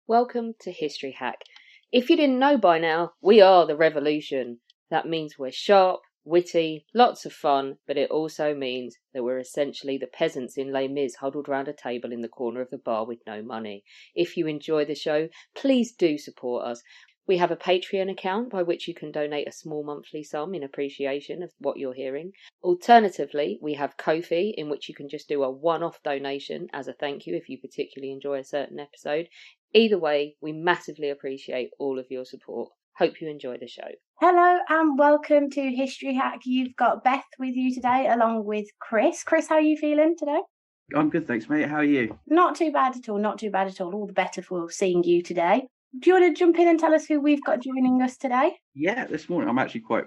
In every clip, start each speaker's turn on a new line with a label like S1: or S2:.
S1: Welcome to History Hack. If you didn't know by now, we are the revolution. That means we're sharp, witty, lots of fun, but it also means that we're essentially the peasants in Les Mis huddled round a table in the corner of the bar with no money. If you enjoy the show, please do support us. We have a Patreon account by which you can donate a small monthly sum in appreciation of what you're hearing. Alternatively, we have Ko-fi, in which you can just do a one-off donation as a thank you if you particularly enjoy a certain episode. Either way, we massively appreciate all of your support. Hope you enjoy the show.
S2: Hello and welcome to History Hack. You've got Beth with you today along with Chris. Chris, how are you feeling today?
S3: I'm good, thanks, mate. How are you?
S2: Not too bad at all, not too bad at all. All the better for seeing you today. Do you want to jump in and tell us who we've got joining us today?
S3: Yeah, this morning I'm actually quite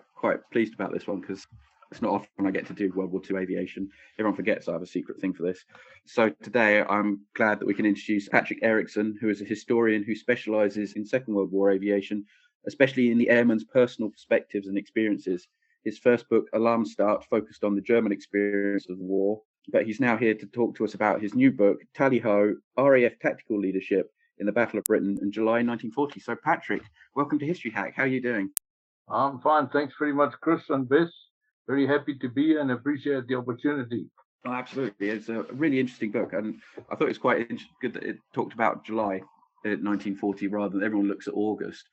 S3: pleased about this one because it's not often I get to do World War II aviation. Everyone forgets I have a secret thing for this. So today I'm glad that we can introduce Patrick Ericksson, who is a historian who specialises in Second World War aviation, especially in the airman's personal perspectives and experiences. His first book, Alarm Start, focused on the German experience of the war, but he's now here to talk to us about his new book, Tally Ho, RAF Tactical Leadership in the Battle of Britain in July 1940. So Patrick, welcome to History Hack. How are you doing?
S4: I'm fine. Thanks very much, Chris and Bess. Very happy to be here and appreciate the opportunity.
S3: Oh, absolutely. It's a really interesting book. And I thought it was quite good that it talked about July 1940 rather than everyone looks at August.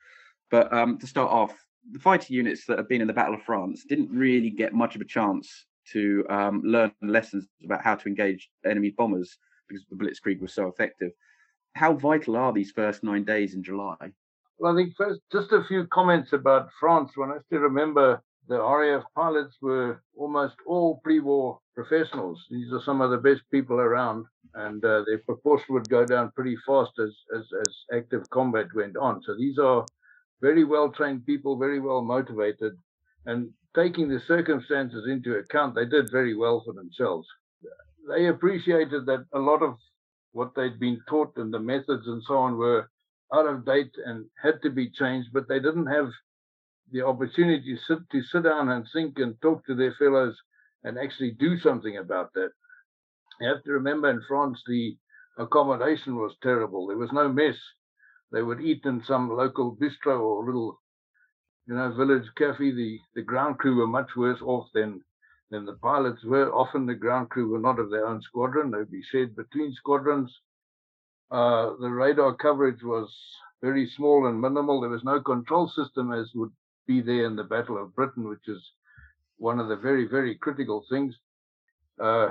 S3: But to start off, the fighter units that have been in the Battle of France didn't really get much of a chance to learn lessons about how to engage enemy bombers because the Blitzkrieg was so effective. How vital are these first 9 days in July?
S4: Well, I think first, just a few comments about France. When I still remember, the RAF pilots were almost all pre-war professionals. These are some of the best people around, and their proportion would go down pretty fast as active combat went on. So these are very well-trained people, very well motivated, and taking the circumstances into account, they did very well for themselves. They appreciated that a lot of what they'd been taught and the methods and so on were out of date and had to be changed, but they didn't have the opportunity to sit down and think and talk to their fellows and actually do something about that. You have to remember, in France, the accommodation was terrible. There was no mess. They would eat in some local bistro or little, village cafe. The ground crew were much worse off than the pilots were. Often the ground crew were not of their own squadron. They'd be shared between squadrons. The radar coverage was very small and minimal. There was no control system as would be there in the Battle of Britain, which is one of the very, very critical things.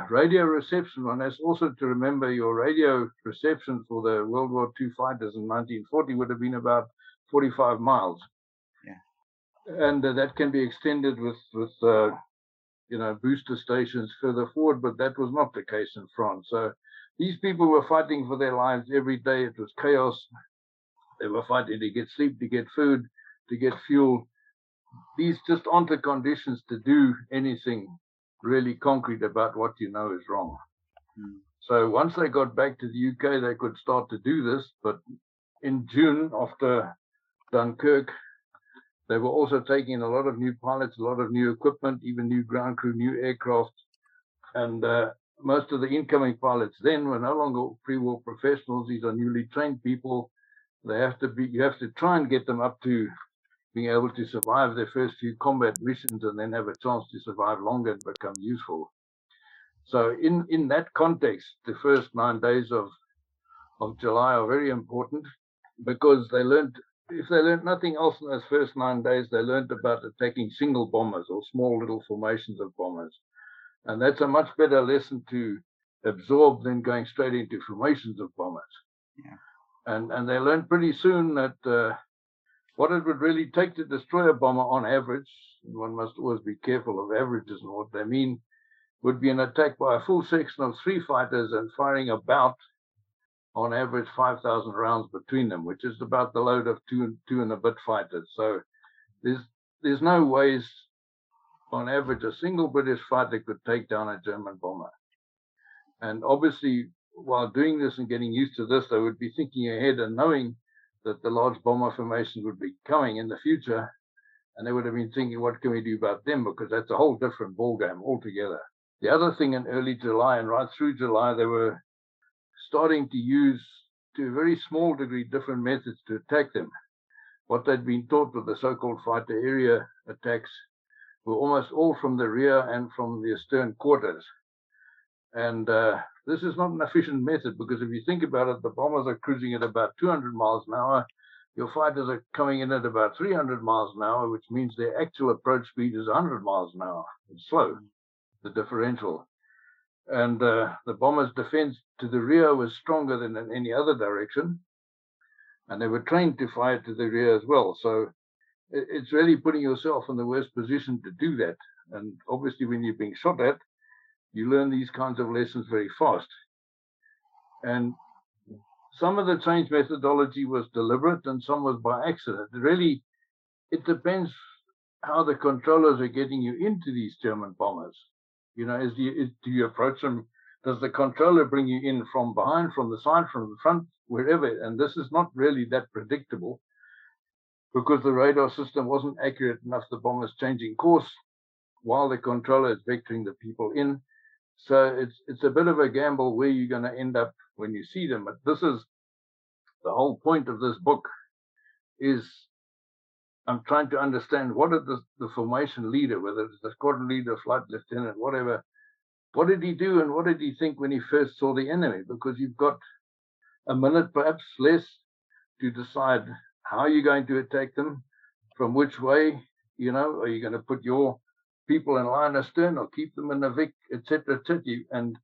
S4: Radio reception, one has also to remember your radio reception for the World War II fighters in 1940 would have been about 45 miles. Yeah. And that can be extended with booster stations further forward, but that was not the case in France. So these people were fighting for their lives every day. It was chaos. They were fighting to get sleep, to get food, to get fuel. These just aren't the conditions to do anything really concrete about what you know is wrong. So once they got back to the UK, they could start to do this. But in June, after Dunkirk, they were also taking a lot of new pilots, a lot of new equipment, even new ground crew, new aircraft. And most of the incoming pilots then were no longer pre-war professionals. These are newly trained people. You have to try and get them up to being able to survive their first few combat missions and then have a chance to survive longer and become useful. So in that context, the first 9 days of July are very important because if they learned nothing else in those first 9 days, they learned about attacking single bombers or small little formations of bombers. And that's a much better lesson to absorb than going straight into formations of bombers. Yeah. And they learned pretty soon that what it would really take to destroy a bomber on average, and one must always be careful of averages and what they mean, would be an attack by a full section of 3 fighters and firing about, on average, 5,000 rounds between them, which is about the load of two and a bit fighters. So there's no ways, on average, a single British fighter could take down a German bomber. And obviously, while doing this and getting used to this, they would be thinking ahead and knowing that the large bomber formation would be coming in the future, and they would have been thinking, what can we do about them? Because that's a whole different ballgame altogether. The other thing, in early July and right through July, they were starting to use to a very small degree different methods to attack them. What they'd been taught with the so-called fighter area attacks were almost all from the rear and from the astern quarters. And this is not an efficient method, because if you think about it, the bombers are cruising at about 200 miles an hour. Your fighters are coming in at about 300 miles an hour, which means their actual approach speed is 100 miles an hour. It's slow, the differential. And the bombers' defense to the rear was stronger than in any other direction. And they were trained to fire to the rear as well. So it's really putting yourself in the worst position to do that. And obviously, when you're being shot at, you learn these kinds of lessons very fast. And some of the change methodology was deliberate and some was by accident. Really, it depends how the controllers are getting you into these German bombers. You know, do you approach them? Does the controller bring you in from behind, from the side, from the front, wherever? And this is not really that predictable, because the radar system wasn't accurate enough. The bomber's changing course while the controller is vectoring the people in. So it's a bit of a gamble where you're going to end up when you see them. But this is the whole point of this book, is I'm trying to understand what did the formation leader, whether it's the squadron leader, flight lieutenant, whatever, what did he do and what did he think when he first saw the enemy? Because you've got a minute, perhaps less, to decide how you're going to attack them, from which way. You know, are you going to put your people in line astern or keep them in the Vic, etc., etc. And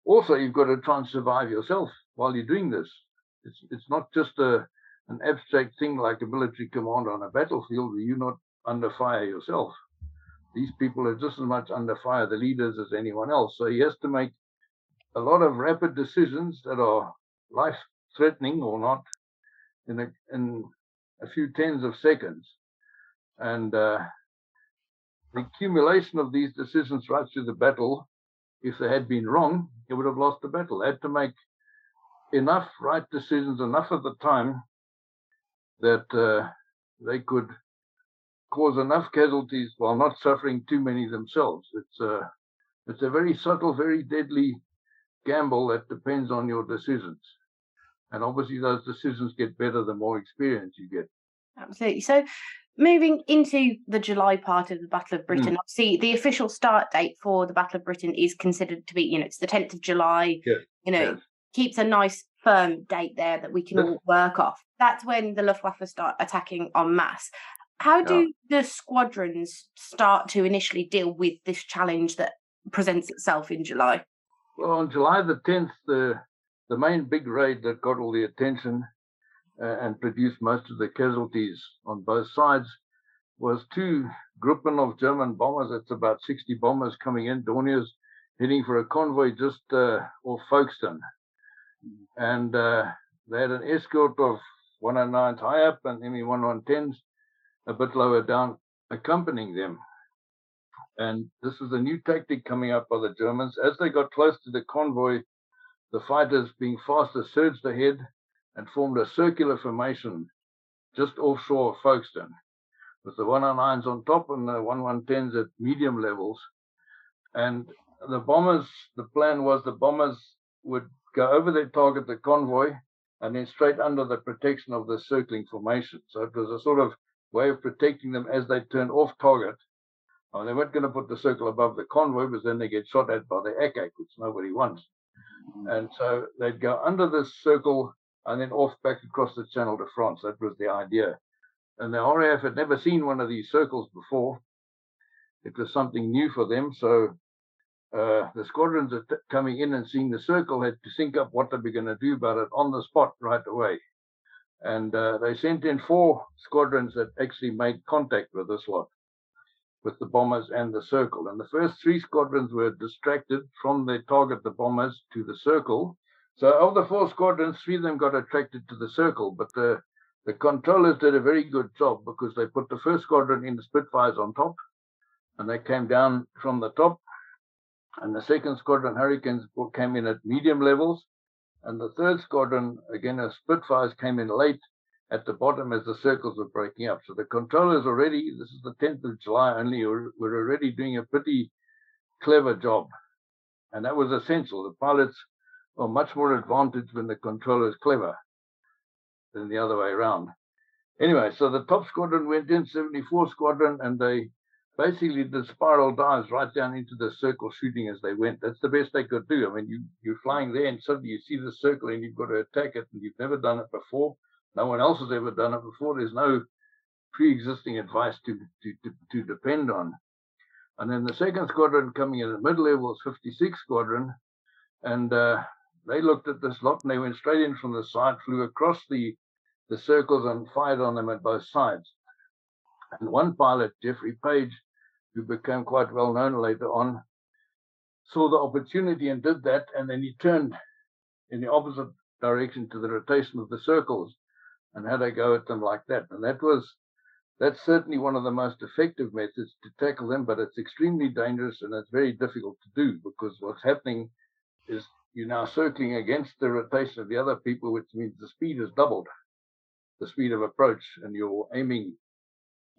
S4: also, you've got to try and survive yourself while you're doing this. It's not just an abstract thing like a military command on a battlefield where you're not under fire yourself. These people are just as much under fire, the leaders, as anyone else. So he has to make a lot of rapid decisions that are life-threatening or not in a few tens of seconds. And the accumulation of these decisions right through the battle, if they had been wrong, they would have lost the battle. They had to make enough right decisions, enough at the time, that they could cause enough casualties while not suffering too many themselves. It's a very subtle, very deadly gamble that depends on your decisions. And obviously those decisions get better the more experience you get.
S2: Absolutely. So moving into the July part of the Battle of Britain, obviously the official start date for the Battle of Britain is considered to be, it's the 10th of July.
S4: Yes.
S2: Keeps a nice firm date there that we can all work off. That's when the Luftwaffe start attacking en masse. How do the squadrons start to initially deal with this challenge that presents itself in July?
S4: Well, on July the 10th, the main big raid that got all the attention and produced most of the casualties on both sides was two Gruppen of German bombers. That's about 60 bombers coming in, Dorniers, heading for a convoy just off Folkestone. And they had an escort of 109s high up and ME-110s a bit lower down accompanying them. And this is a new tactic coming up by the Germans. As they got close to the convoy, the fighters, being faster, surged ahead and formed a circular formation just offshore of Folkestone, with the 109s on top and the 110s at medium levels. And the plan was the bombers would go over their target, the convoy, and then straight under the protection of the circling formation. So it was a sort of way of protecting them as they turned off target. Well, they weren't going to put the circle above the convoy, because then they get shot at by the AK, which nobody wants. And so they'd go under this circle and then off back across the Channel to France. That was the idea. And the RAF had never seen one of these circles before. It was something new for them. So the squadrons coming in and seeing the circle had to think up what they were going to do about it on the spot right away. And they sent in 4 squadrons that actually made contact with this lot, with the bombers and the circle. And the first 3 squadrons were distracted from their target, the bombers, to the circle. So of the 4 squadrons, 3 of them got attracted to the circle, but the controllers did a very good job, because they put the first squadron in the Spitfires on top, and they came down from the top. And the second squadron, Hurricanes, came in at medium levels. And the third squadron, again, as Spitfires, came in late at the bottom as the circles were breaking up. So the controllers already, this is the 10th of July only, were already doing a pretty clever job. And that was essential. The pilots are much more advantaged when the controller is clever. than the other way around. Anyway, so the top squadron went in, 74 Squadron, and they basically did spiral dives right down into the circle, shooting as they went. That's the best they could do. I mean, you're flying there, and suddenly you see the circle, and you've got to attack it, and you've never done it before. No one else has ever done it before. There's no pre-existing advice to depend on. And then the second squadron coming in the mid-level is 56 Squadron, and they looked at this lot, and they went straight in from the side, flew across the circles and fired on them at both sides. And one pilot, Jeffrey Page, who became quite well known later on, saw the opportunity and did that, and then he turned in the opposite direction to the rotation of the circles and had a go at them like that. And that's certainly one of the most effective methods to tackle them, but it's extremely dangerous and it's very difficult to do, because what's happening is you're now circling against the rotation of the other people, which means the speed is doubled, the speed of approach, and your aiming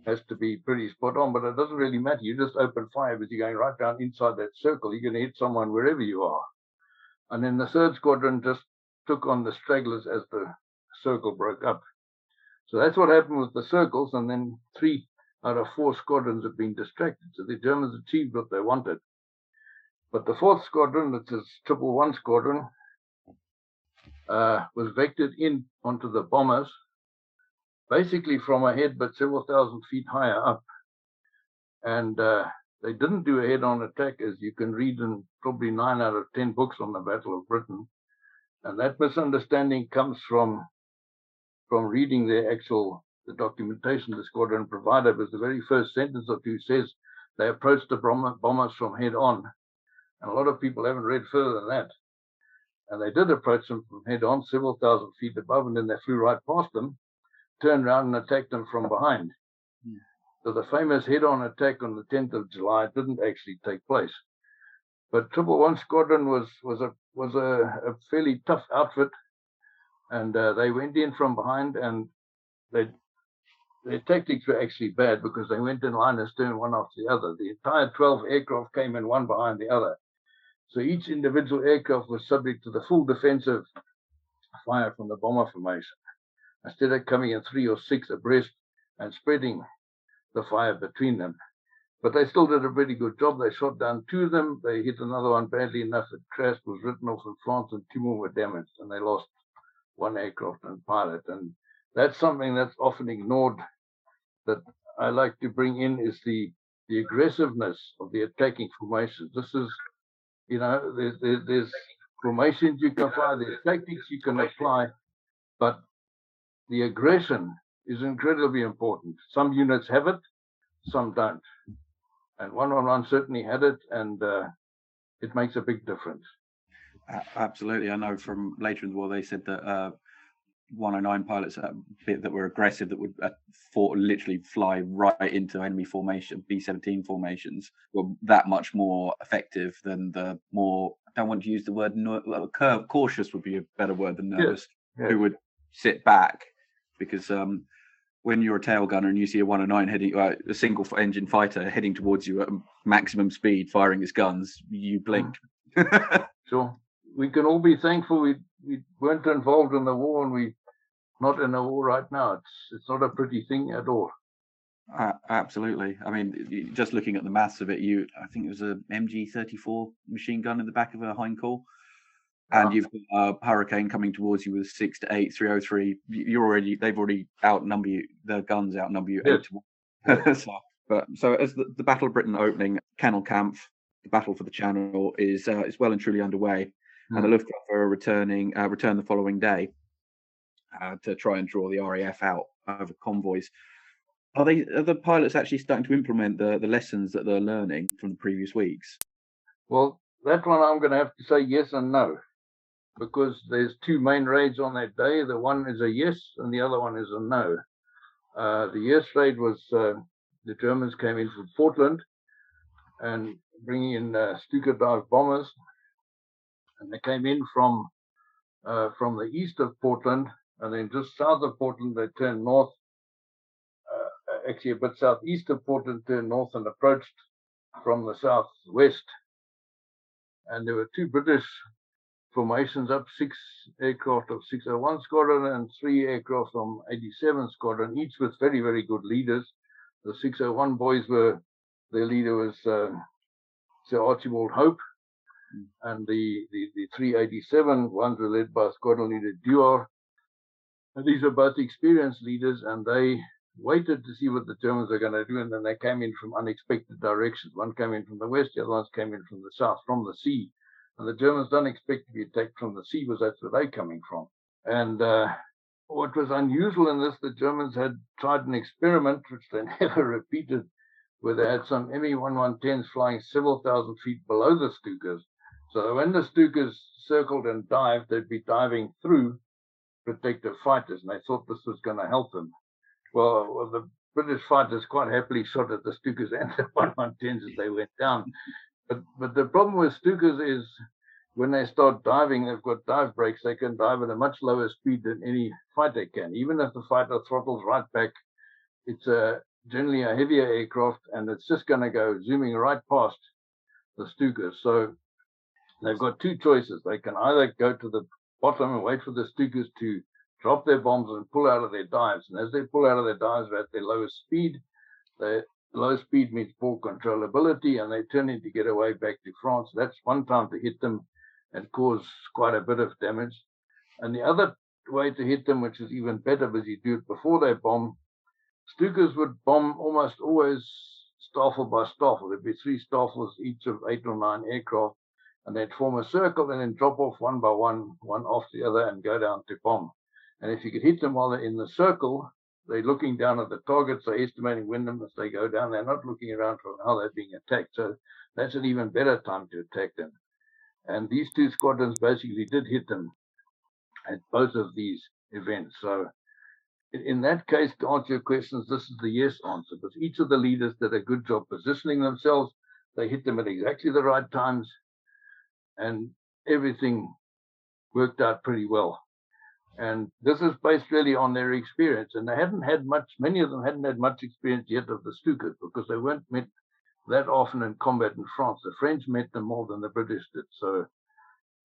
S4: has to be pretty spot on, but it doesn't really matter. You just open fire, but you're going right down inside that circle. You're going to hit someone wherever you are. And then the third squadron just took on the stragglers as the circle broke up. So that's what happened with the circles, and then 3 out of 4 squadrons have been distracted. So the Germans achieved what they wanted. But the 4th squadron, which is 111 Squadron, was vectored in onto the bombers, basically from ahead, but several thousand feet higher up. And they didn't do a head-on attack, as you can read in probably 9 out of 10 books on the Battle of Britain. And that misunderstanding comes from reading the documentation the squadron provided, because the very first sentence or two says they approached the bombers from head on. And a lot of people haven't read further than that. And they did approach them from head on, several thousand feet above, and then they flew right past them, turned around and attacked them from behind. Yeah. So the famous head-on attack on the 10th of July didn't actually take place. But 111 Squadron was a fairly tough outfit, and they went in from behind, and their tactics were actually bad, because they went in line astern one after the other. The entire 12 aircraft came in one behind the other. So each individual aircraft was subject to the full defensive fire from the bomber formation, instead of coming in 3 or 6 abreast and spreading the fire between them. But they still did a pretty good job. They shot down 2 of them. They hit another one badly enough. It crashed, was written off in France, and 2 more were damaged, and they lost 1 aircraft and pilot. And that's something that's often ignored, that I like to bring in, is the aggressiveness of the attacking formations. This is, there's formations you can fly, there's tactics you can apply, but the aggression is incredibly important. Some units have it, some don't. And 111 certainly had it, and it makes a big difference.
S3: Absolutely. I know from later in the war, they said that 109 pilots that were aggressive, that would literally fly right into enemy formation, B-17 formations, were that much more effective than the more, I don't want to use the word cautious would be a better word than nervous, yes. Who would sit back, because when you're a tail gunner and you see a 109 heading, a single engine fighter heading towards you at maximum speed, firing his guns, you blink.
S4: Sure. We can all be thankful we weren't involved in the war, and we're not in a war right now. It's not a pretty thing at all.
S3: Absolutely. I mean, just looking at the maths of it, I think it was a MG-34 machine gun in the back of a Heinkel, and you've got a Hurricane coming towards you with 6 to 8 303. They've already outnumber you. Their guns outnumber you 8 to 1. So as the Battle of Britain opening, Kennel Kampf, the battle for the Channel is well and truly underway. And the Luftwaffe returned the following day to try and draw the RAF out over convoys. Are the pilots actually starting to implement the lessons that they're learning from the previous weeks?
S4: Well, that one I'm going to have to say yes and no, because there's 2 main raids on that day. The one is a yes, and the other one is a no. The yes raid was the Germans came in from Portland and bringing in Stuka dive bombers. And they came in from the east of Portland, and then just south of Portland, they turned north, actually a bit southeast of Portland, turned north and approached from the southwest. And there were 2 British formations up, 6 aircraft of 601 Squadron and 3 aircraft from 87 Squadron, each with very, very good leaders. The 601 boys their leader was Sir Archibald Hope, and the 387 ones were led by Squadron Leader Duar. And these are both experienced leaders, and they waited to see what the Germans are going to do, and then they came in from unexpected directions. One came in from the west, the other ones came in from the south, from the sea. And the Germans don't expect to be attacked from the sea, because that's where they're coming from. And what was unusual in this, the Germans had tried an experiment, which they never repeated, where they had some Me-1110s flying several thousand feet below the Stukas. So when the Stukas circled and dived, they'd be diving through protective fighters, and they thought this was going to help them. Well, the British fighters quite happily shot at the Stukas and the 110s as they went down. But the problem with Stukas is when they start diving, they've got dive brakes. They can dive at a much lower speed than any fighter can. Even if the fighter throttles right back, it's generally a heavier aircraft, and it's just going to go zooming right past the Stukas. So they've got two choices. They can either go to the bottom and wait for the Stukas to drop their bombs and pull out of their dives. And as they pull out of their dives, they're at their lowest speed. The low speed means poor controllability, and they turn in to get away back to France. That's one time to hit them and cause quite a bit of damage. And the other way to hit them, which is even better because you do it before they bomb, Stukas would bomb almost always staffel by staffel. There'd be 3 staffels, each of 8 or 9 aircraft, and they'd form a circle and then drop off one by one, one after the other, and go down to bomb. And if you could hit them while they're in the circle, they're looking down at the targets, they're estimating when them as they go down. They're not looking around for how they're being attacked. So that's an even better time to attack them. And these 2 squadrons basically did hit them at both of these events. So in that case, to answer your questions, this is the yes answer, because each of the leaders did a good job positioning themselves. They hit them at exactly the right times, and everything worked out pretty well. And this is based really on their experience. And they hadn't had much, many of them hadn't had much experience yet of the Stukas, because they weren't met that often in combat in France. The French met them more than the British did. So,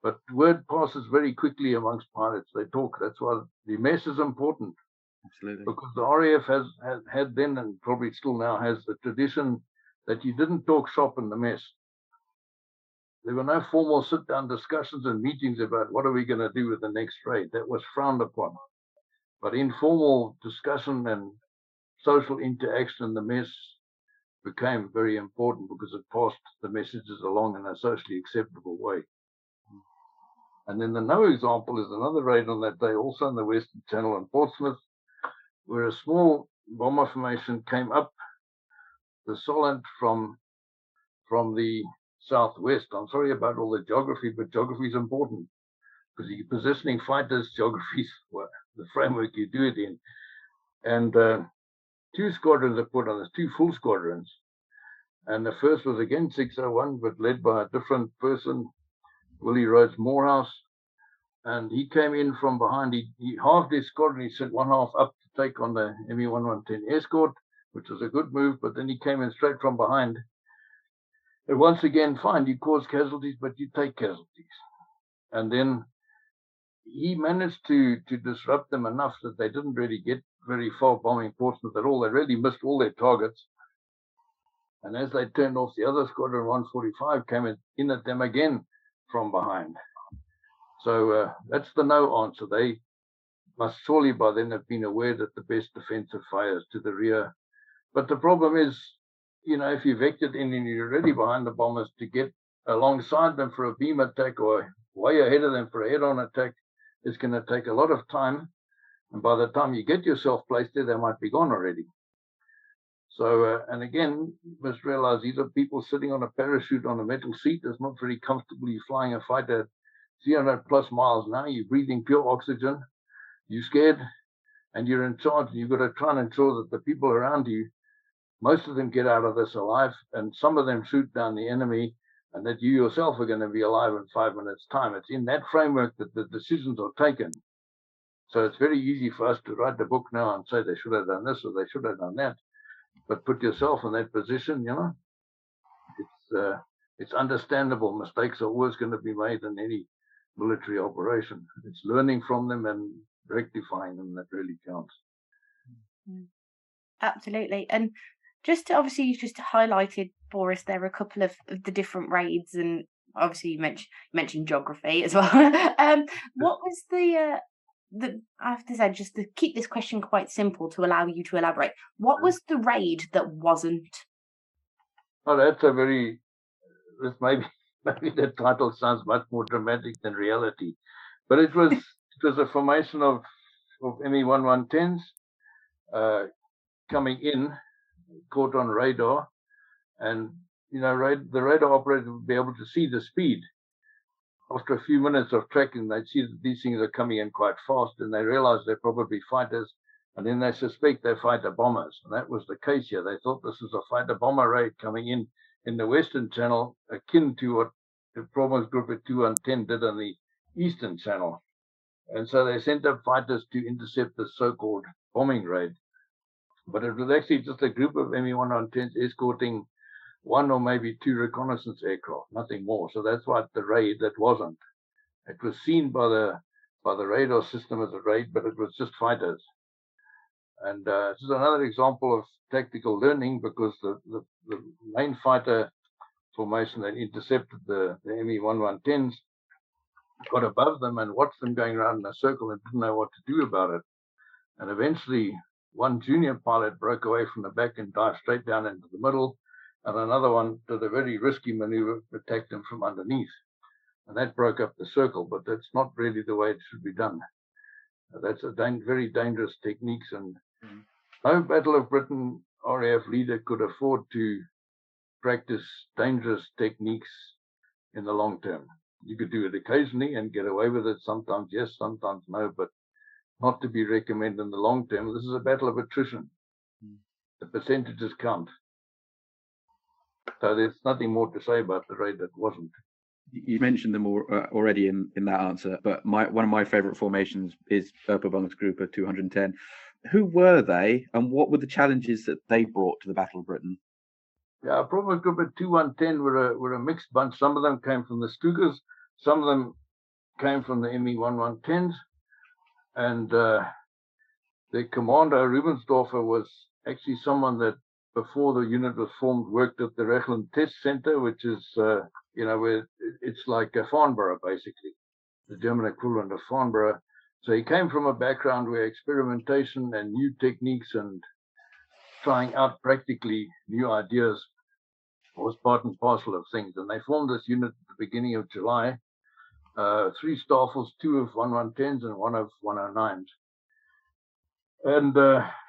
S4: but word passes very quickly amongst pilots. They talk. That's why the mess is important.
S3: Absolutely.
S4: Because the RAF has had then, and probably still now has, the tradition that you didn't talk shop in the mess. There were no formal sit-down discussions and meetings about what are we going to do with the next raid. That was frowned upon. But informal discussion and social interaction in the mess became very important, because it passed the messages along in a socially acceptable way. And then the no example is another raid on that day, also in the Western Channel in Portsmouth, where a small bomber formation came up the Solent from the southwest. I'm sorry about all the geography, but geography is important, because you're positioning fighters, geography is the framework you do it in. And 2 squadrons are put on this, 2 full squadrons. And the first was again 601, but led by a different person, Willie Rhodes Morehouse. And he came in from behind. He halved his squadron. He sent one half up to take on the Me-1110 escort, which was a good move. But then he came in straight from behind. And once again, fine, you cause casualties, but you take casualties. And then he managed to disrupt them enough that they didn't really get very far bombing Portsmouth at all. They really missed all their targets. And as they turned off, the other squadron, 145, came in at them again from behind. So that's the no answer. They must surely by then have been aware that the best defensive fire is to the rear. But the problem is, if you vectored in and you're already behind the bombers, to get alongside them for a beam attack or way ahead of them for a head-on attack is going to take a lot of time. And by the time you get yourself placed there, they might be gone already. So, and again, you must realize these are people sitting on a parachute on a metal seat. It's not very comfortable. You're flying a fighter at 300 plus miles now. You're breathing pure oxygen. You're scared, and you're in charge. You've got to try and ensure that the people around you, most of them get out of this alive, and some of them shoot down the enemy, and that you yourself are going to be alive in 5 minutes' time. It's in that framework that the decisions are taken. So it's very easy for us to write the book now and say they should have done this or they should have done that. But put yourself in that position, it's understandable. Mistakes are always going to be made in any military operation. It's learning from them and rectifying them that really counts.
S2: Absolutely. And just to, obviously, you just highlighted for us there a couple of the different raids, and obviously you mentioned geography as well. What was the I have to say, just to keep this question quite simple to allow you to elaborate, what was the raid that wasn't?
S4: Oh, maybe the title sounds much more dramatic than reality, but it was a formation of ME-1110s coming in, caught on radar, and the radar operator would be able to see the speed. After a few minutes of tracking, they'd see that these things are coming in quite fast, and they realize they're probably fighters, and then they suspect they're fighter bombers. And that was the case here. They thought this was a fighter bomber raid coming in the Western Channel, akin to what the Province Group at 210 did on the Eastern Channel. And so they sent up fighters to intercept the so-called bombing raid. But it was actually just a group of ME-1110s escorting one or maybe two reconnaissance aircraft, nothing more. So that's what the raid that wasn't. It was seen by the radar system as a raid, but it was just fighters. And this is another example of tactical learning, because the main fighter formation that intercepted the ME-1110s got above them and watched them going around in a circle and didn't know what to do about it. And eventually, one junior pilot broke away from the back and dived straight down into the middle, and another one did a very risky maneuver, attacked him from underneath. And that broke up the circle, but that's not really the way it should be done. That's a very dangerous techniques, and no Battle of Britain RAF leader could afford to practice dangerous techniques in the long term. You could do it occasionally and get away with it. Sometimes yes, sometimes no, but not to be recommended in the long term. This is a battle of attrition. The percentages count. So there's nothing more to say about the raid that wasn't.
S3: You mentioned them already in that answer, but one of my favourite formations is Grouper 210. Who were they, and what were the challenges that they brought to the Battle of Britain?
S4: Yeah, Province Grouper 210 were a mixed bunch. Some of them came from the Stugers, some of them came from the ME-1110s, and the commander, Rubensdorfer, was actually someone that, before the unit was formed, worked at the Rechland Test Center, which is, where it's like a Farnborough, basically, the German equivalent of Farnborough. So he came from a background where experimentation and new techniques and trying out practically new ideas was part and parcel of things. And they formed this unit at the beginning of July, 3 staffers, 2 of 1110s and 1 of 109s. And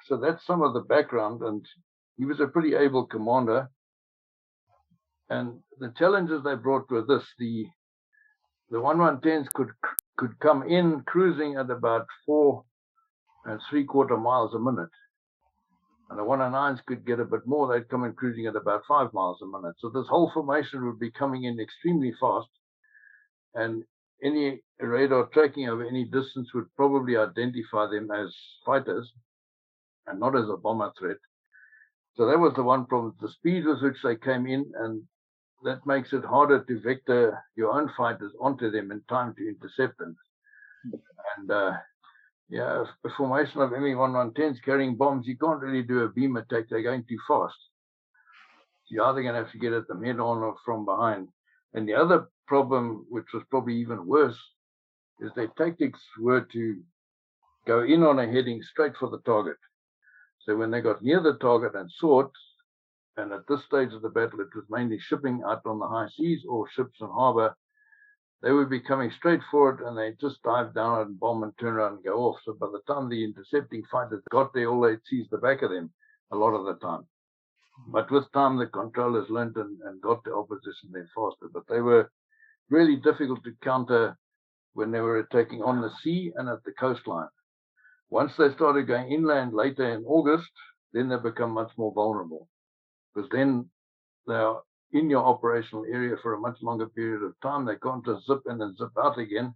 S4: so that's some of the background, and he was a pretty able commander. And the challenges they brought were this: the 1110s could come in cruising at about 4 3/4 miles a minute, and the 109s could get a bit more. They'd come in cruising at about 5 miles a minute. So this whole formation would be coming in extremely fast, and any radar tracking over any distance would probably identify them as fighters and not as a bomber threat. So that was the one problem, the speed with which they came in, and that makes it harder to vector your own fighters onto them in time to intercept them. And a formation of ME-1110s carrying bombs, you can't really do a beam attack. They're going too fast. You're either going to have to get at them head on or from behind. And the other problem, which was probably even worse, is their tactics were to go in on a heading straight for the target. So when they got near the target and saw it, and at this stage of the battle, it was mainly shipping out on the high seas or ships in harbour, they would be coming straight for it, and they just dive down and bomb and turn around and go off. So by the time the intercepting fighters got there, all they'd see is the back of them a lot of the time. But with time, the controllers learned and got the opposition there faster. But they were really difficult to counter when they were attacking on the sea and at the coastline. Once they started going inland later in August, then they become much more vulnerable, because then they are in your operational area for a much longer period of time. They can't just zip in and zip out again.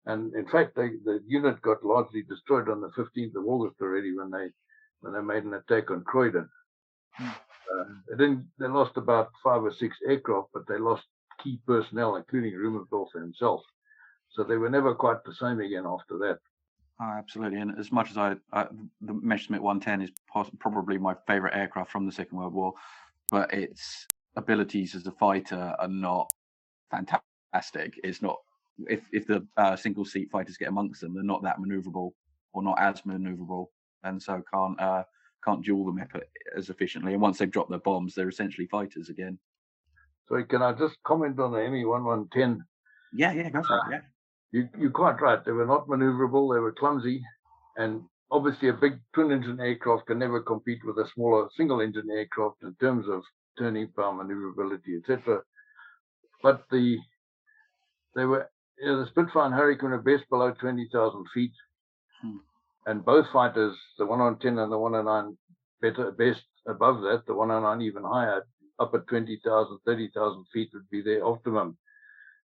S4: And in fact, the unit got largely destroyed on the 15th of August already when they made an attack on Croydon. They lost about 5 or 6 aircraft, but they lost key personnel, including Rubensdorfer himself. So they were never quite the same again after that.
S3: Oh, absolutely. And as much as the Messerschmitt 110 is probably my favorite aircraft from the Second World War, but its abilities as a fighter are not fantastic. It's not, if the single seat fighters get amongst them, they're not that maneuverable or not as maneuverable, and so can't duel them as efficiently. And once they've dropped their bombs, they're essentially fighters again.
S4: So can I just comment on the Me-1110?
S3: Yeah, go for it. Yeah.
S4: You're quite right. They were not maneuverable. They were clumsy, and obviously a big twin-engine aircraft can never compete with a smaller single-engine aircraft in terms of turning power, maneuverability, etc. But the Spitfire and Hurricane were best below 20,000 feet, and both fighters, the 110 and the 109, best above that. The 109 even higher, up at 20,000, 30,000 feet would be their optimum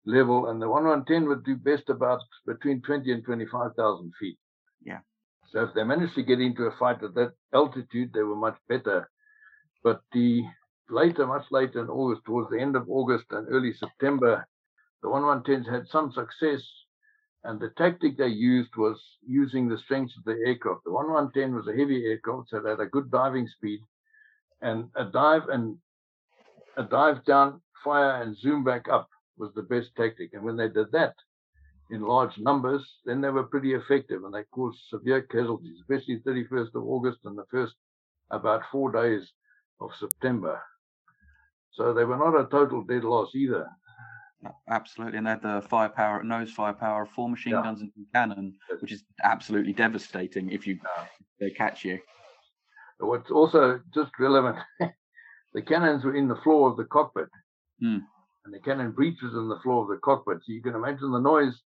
S4: level, and the 110 would do best about between 20 and 25,000 feet.
S3: Yeah.
S4: So if they managed to get into a fight at that altitude, they were much better. But much later in August, towards the end of August and early September, the 110s had some success, and the tactic they used was using the strengths of the aircraft. The 110 was a heavy aircraft, so it had a good diving speed, and a dive down, fire, and zoom back up was the best tactic. And when they did that in large numbers, then they were pretty effective, and they caused severe casualties, especially 31st of August and the first about 4 days of September. So they were not a total dead loss either.
S3: Absolutely, and they had the nose firepower of 4 machine guns and 2 cannon, which is absolutely devastating if they catch you.
S4: What's also just relevant, the cannons were in the floor of the cockpit, and the cannon breech was in the floor of the cockpit. So you can imagine the noise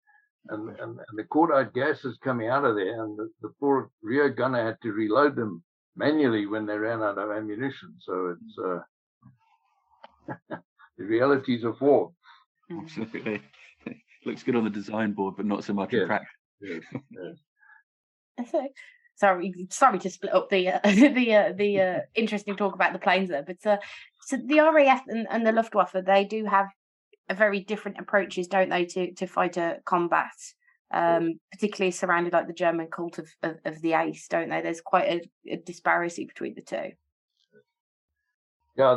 S4: and the cordite gases coming out of there, and the poor rear gunner had to reload them manually when they ran out of ammunition. So it's the realities of war.
S3: Absolutely. Looks good on the design board, but not so much in practice.
S2: Yes. Sorry to split up the interesting talk about the planes there, but so the RAF and the Luftwaffe, they do have a very different approaches, don't they, to fighter combat, particularly surrounded like the German cult of the ace, don't they? There's quite a disparity between the two.
S4: Yeah,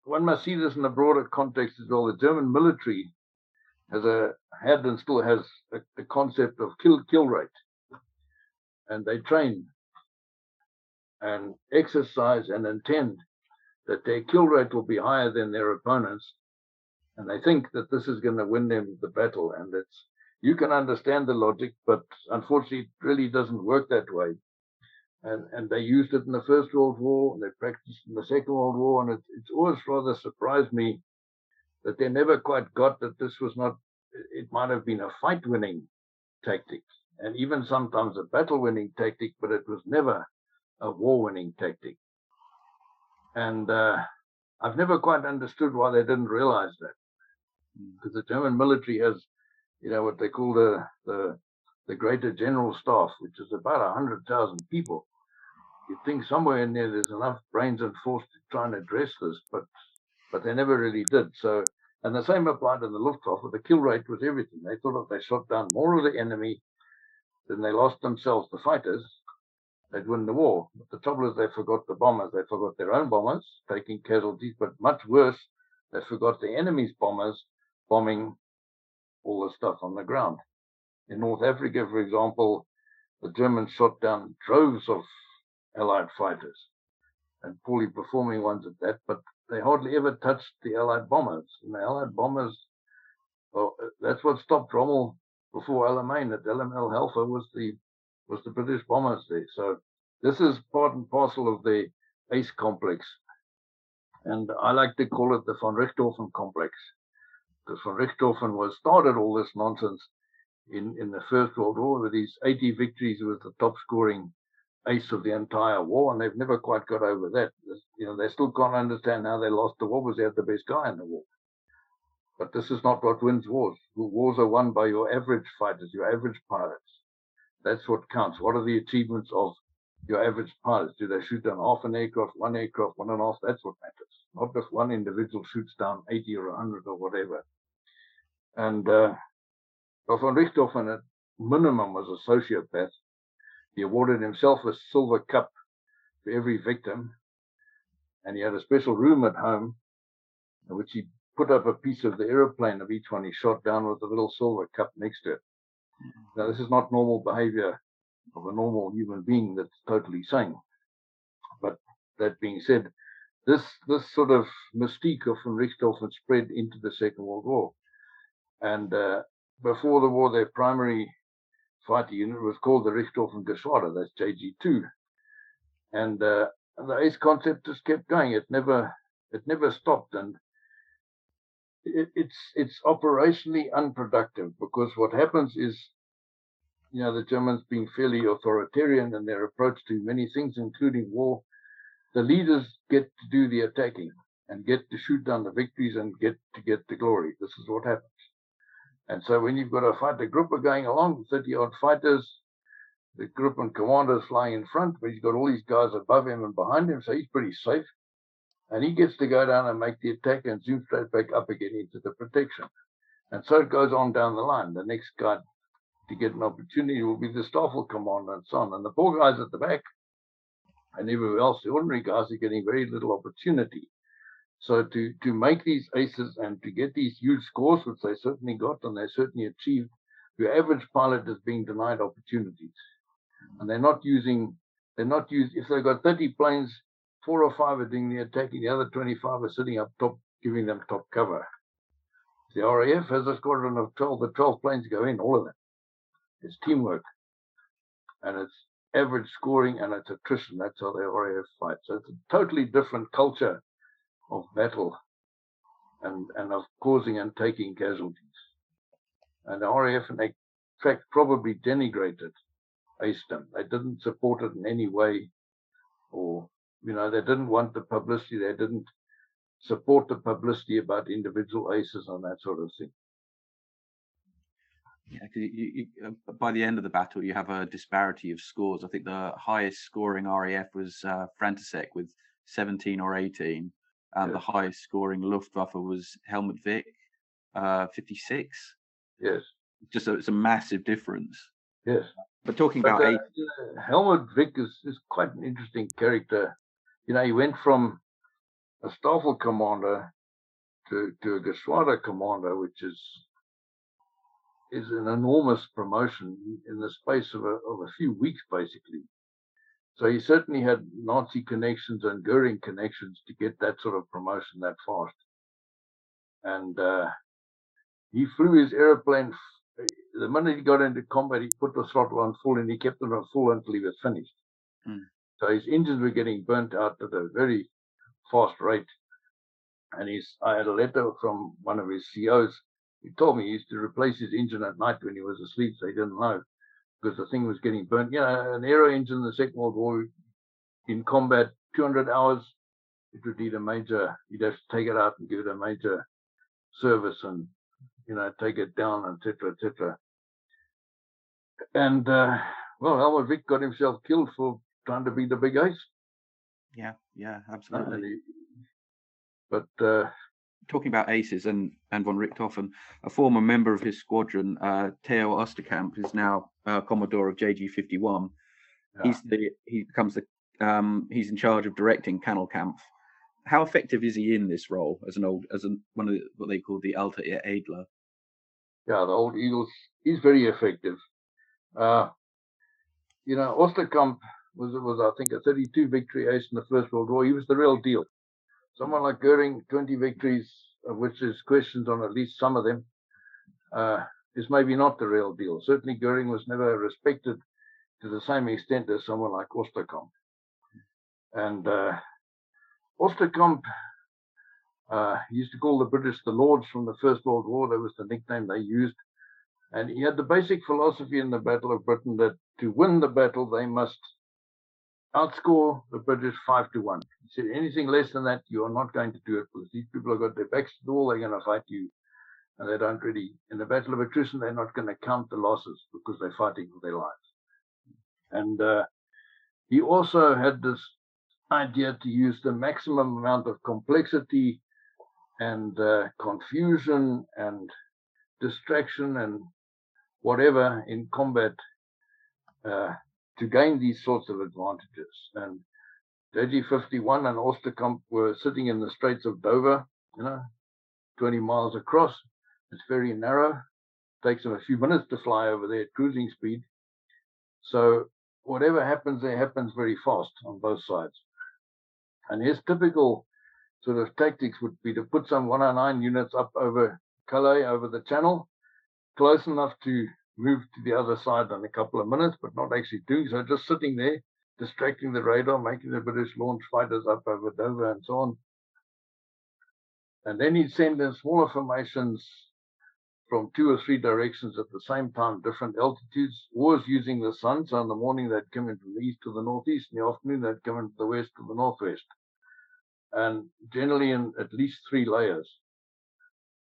S4: one must see this in a broader context as well. The German military had and still has a concept of kill rate, and they train and exercise and intend that their kill rate will be higher than their opponents, and they think that this is going to win them the battle. And you can understand the logic, but unfortunately, it really doesn't work that way. And they used it in the First World War, and they practiced in the Second World War, and it's always rather surprised me that they never quite got that this was not, it might have been a fight-winning tactic, and even sometimes a battle-winning tactic, but it was never a war-winning tactic. And I've never quite understood why they didn't realize that, because the German military has, what they call the Greater General Staff, which is about 100,000 people. You'd think somewhere in there's enough brains and force to try and address this, but they never really did. So, and the same applied to the Luftwaffe. The kill rate was everything. They thought if they shot down more of the enemy than they lost themselves, the fighters, they'd win the war. But the trouble is they forgot the bombers. They forgot their own bombers, taking casualties, but much worse, they forgot the enemy's bombers bombing all the stuff on the ground. In North Africa, for example, the Germans shot down droves of Allied fighters, and poorly performing ones at that, but they hardly ever touched the Allied bombers. And the Allied bombers, well, that's what stopped Rommel before Alamein. At El Halfa was the British bombers there. So this is part and parcel of the ACE complex, and I like to call it the von Richthofen complex, because von Richthofen started all this nonsense in the First World War with these 80 victories. He was the top scoring ace of the entire war, and they've never quite got over that. They still can't understand how they lost the war because they had the best guy in the war. But this is not what wins wars. Wars are won by your average fighters, your average pilots. That's what counts. What are the achievements of your average pilots? Do they shoot down half an aircraft, one aircraft, one and a half? That's what matters. Not if one individual shoots down 80 or 100 or whatever. And Well, von Richthofen at minimum was a sociopath. He awarded himself a silver cup for every victim, and he had a special room at home in which he put up a piece of the aeroplane of each one he shot down with a little silver cup next to it. Now, this is not normal behavior of a normal human being that's totally sane. But that being said, this sort of mystique of von Richthofen spread into the Second World War. And before the war, their primary fighter unit was called the Richthofen Geschwader, that's JG2. And the ace concept just kept going. It never stopped. And it's operationally unproductive, because what happens is, the Germans being fairly authoritarian in their approach to many things, including war, the leaders get to do the attacking and get to shoot down the victories and get the glory. This is what happens. And so when you've got a fighter group going along, 30-odd fighters, the group and commander is flying in front, but he's got all these guys above him and behind him, so he's pretty safe. And he gets to go down and make the attack and zoom straight back up again into the protection. And so it goes on down the line. The next guy to get an opportunity will be the Staffel commander and so on. And the poor guys at the back and everywhere else, the ordinary guys, are getting very little opportunity. So to make these aces and to get these huge scores, which they certainly got and they certainly achieved, your average pilot is being denied opportunities. And if they've got 30 planes, 4 or 5 are doing the attacking, the other 25 are sitting up top, giving them top cover. The RAF has a squadron of 12, the 12 planes go in, all of them. It's teamwork. And it's average scoring and it's attrition. That's how the RAF fight. So it's a totally different culture of battle and of causing and taking casualties. And the RAF, in fact, probably denigrated ACEDOM. They didn't support it in any way, or, they didn't want the publicity. They didn't support the publicity about individual aces and that sort of thing.
S3: Yeah, because by the end of the battle, you have a disparity of scores. I think the highest scoring RAF was Frantisek with 17 or 18. And the highest scoring Luftwaffe was Helmut Wick, 56.
S4: Yes.
S3: It's a massive difference.
S4: Yes.
S3: But talking about
S4: Helmut Wick is quite an interesting character. He went from a Staffel commander to a Geschwader commander, which is an enormous promotion in the space of a few weeks, basically. So he certainly had Nazi connections and Goering connections to get that sort of promotion that fast. And he flew his aeroplane. The minute he got into combat, he put the throttle on full and he kept it on full until he was finished. So his engines were getting burnt out at a very fast rate. And I had a letter from one of his COs. He told me he used to replace his engine at night when he was asleep, so he didn't know, because the thing was getting burnt. An aero engine in the Second World War, in combat, 200 hours, it would need you'd have to take it out and give it a major service and, take it down, etc., etc. And, Helmut Wick got himself killed for trying to be the big ace.
S3: Yeah, absolutely.
S4: But
S3: talking about aces and von Richthofen, a former member of his squadron, Theo Osterkamp, is now Commodore of JG51. Yeah. He's in charge of directing Kanalkampf. How effective is he in this role as one of what they call the Alter Edler?
S4: Yeah, the old Eagles. He's very effective. Osterkamp was I think a 32 victory ace in the First World War. He was the real deal. Someone like Goering, 20 victories, of which there's questions on at least some of them, is maybe not the real deal. Certainly Goering was never respected to the same extent as someone like Osterkamp. And Osterkamp used to call the British the Lords from the First World War. That was the nickname they used. And he had the basic philosophy in the Battle of Britain that to win the battle, they must outscore the British 5-1. He said anything less than that, you are not going to do it, because these people have got their backs to the wall, they're going to fight you. And they don't really, in the battle of attrition, they're not going to count the losses because they're fighting for their lives. And he also had this idea to use the maximum amount of complexity and confusion and distraction and whatever in combat to gain these sorts of advantages. And JG51 and Osterkamp were sitting in the Straits of Dover, 20 miles across. It's very narrow. Takes them a few minutes to fly over there at cruising speed. So whatever happens there happens very fast on both sides. And his typical sort of tactics would be to put some 109 units up over Calais, over the channel, close enough to move to the other side in a couple of minutes, but not actually doing so, just sitting there, distracting the radar, making the British launch fighters up over Dover and so on. And then he'd send in smaller formations from 2 or 3 directions at the same time, different altitudes, always using the sun. So in the morning, they'd come in from the east to the northeast. In the afternoon, they'd come in from the west to the northwest. And generally in at least 3 layers.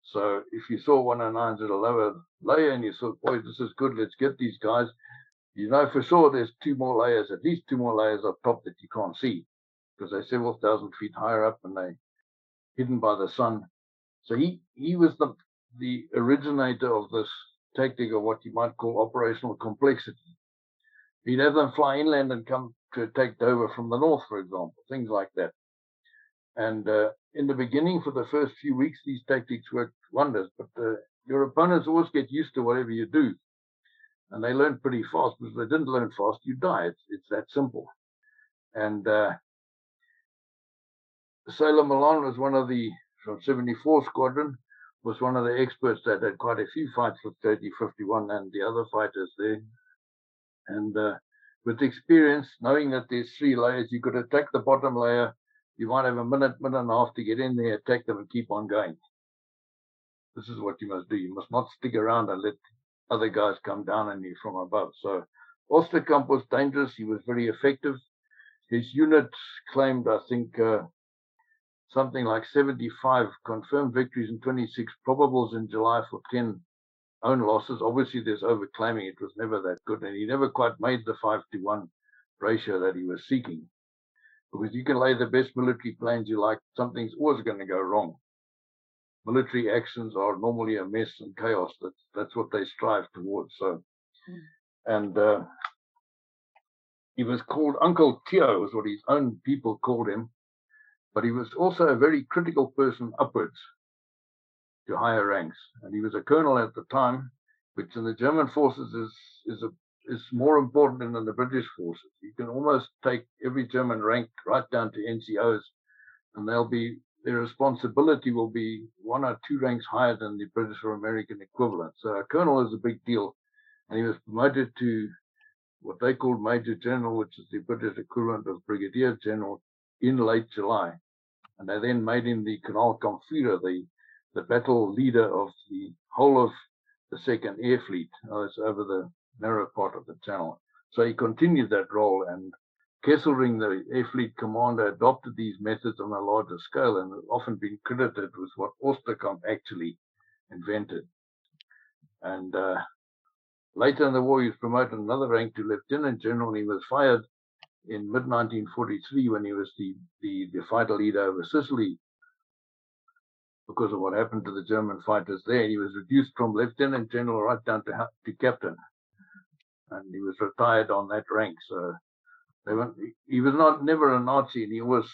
S4: So if you saw 109s at a lower layer and you thought, boy, this is good, let's get these guys, you know for sure there's 2 more layers, at least 2 more layers up top that you can't see, because they're several thousand feet higher up and they're hidden by the sun. So he was the originator of this tactic, of what you might call operational complexity. He'd have them fly inland and come to attack Dover from the north, for example, things like that. And in the beginning, for the first few weeks, these tactics worked wonders. But your opponents always get used to whatever you do. And they learn pretty fast, because if they didn't learn fast, you die. It's that simple. And Sailor Milan was one of the, from 74 Squadron, was one of the experts that had quite a few fights with JG51 and the other fighters there. And with experience, knowing that there's 3 layers, you could attack the bottom layer. You might have a minute and a half to get in there, attack them, and keep on going. This is what you must do. You must not stick around and let other guys come down on you from above. So Osterkamp was dangerous. He was very effective. His unit claimed, I think, something like 75 confirmed victories and 26 probables in July for 10 own losses. Obviously, there's overclaiming. It was never that good. And he never quite made the 5-to-1 ratio that he was seeking. Because you can lay the best military plans you like, something's always going to go wrong. Military actions are normally a mess and chaos. That's what they strive towards. So, and he was called Uncle Tio, is what his own people called him. But he was also a very critical person upwards to higher ranks. And he was a colonel at the time, which in the German forces is more important than in the British forces. You can almost take every German rank right down to NCOs, and their responsibility will be 1 or 2 ranks higher than the British or American equivalent. So a colonel is a big deal. And he was promoted to what they called Major General, which is the British equivalent of Brigadier General, in late July. And they then made him the Kanalkampfführer, the battle leader of the whole of the 2nd Air Fleet. It's over the narrow part of the channel. So he continued that role, and Kesselring, the Air Fleet commander, adopted these methods on a larger scale and has often been credited with what Osterkamp actually invented. And later in the war, he was promoted another rank to Lieutenant General. He was fired in mid-1943 when he was the fighter leader over Sicily because of what happened to the German fighters there. He was reduced from Lieutenant General right down to Captain. And he was retired on that rank. So he was never a Nazi, and he always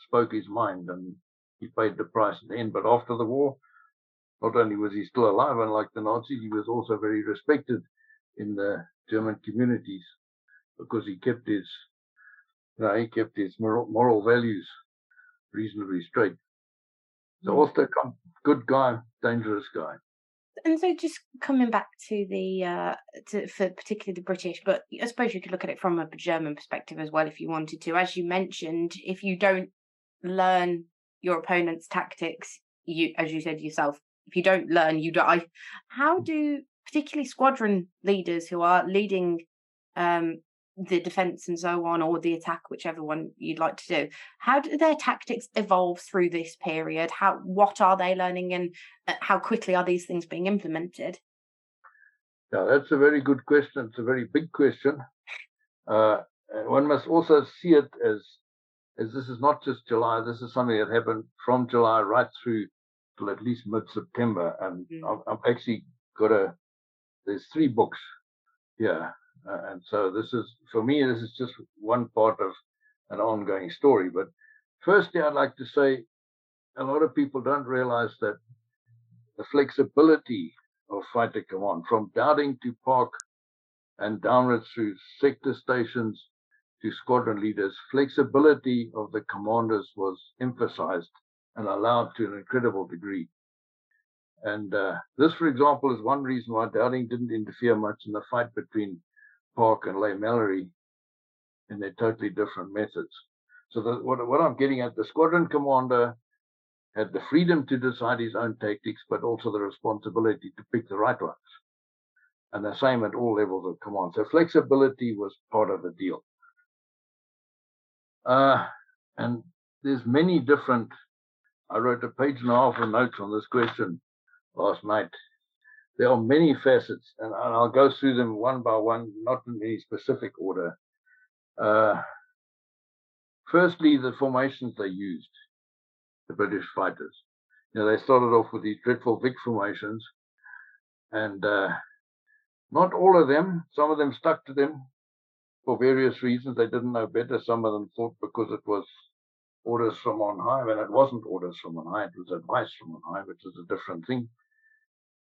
S4: spoke his mind, and he paid the price in the end. But after the war, not only was he still alive, unlike the Nazis, he was also very respected in the German communities because he kept his moral values reasonably straight. So Osterkamp, good guy, dangerous guy.
S2: And so, just coming back to for particularly the British, but I suppose you could look at it from a German perspective as well if you wanted to. As you mentioned, if you don't learn your opponent's tactics, as you said yourself, if you don't learn, you die. How do particularly squadron leaders who are leading the defense and so on, or the attack, whichever one you'd like to do, how do their tactics evolve through this period? What are they learning, and how quickly are these things being implemented?
S4: Yeah, that's a very good question. It's a very big question. One must also see it as this is not just July. This is something that happened from July right through till at least mid-September. And I've actually got a there's 3 books here. And so this is, for me, this is just one part of an ongoing story. But firstly, I'd like to say a lot of people don't realize that the flexibility of fighter command, from Dowding to Park and downwards through sector stations to squadron leaders, flexibility of the commanders was emphasized and allowed to an incredible degree. And this, for example, is one reason why Dowding didn't interfere much in the fight between Park and Leigh Mallory in their totally different methods. So what I'm getting at, the squadron commander had the freedom to decide his own tactics, but also the responsibility to pick the right ones. And the same at all levels of command. So flexibility was part of the deal. And there's many different, I wrote a page and a half of notes on this question last night. There are many facets, and I'll go through them one by one, not in any specific order. Firstly, the formations they used, the British fighters. They started off with these dreadful Vic formations, and not all of them, some of them stuck to them for various reasons. They didn't know better. Some of them thought because it was orders from on high, when it wasn't orders from on high, it was advice from on high, which is a different thing.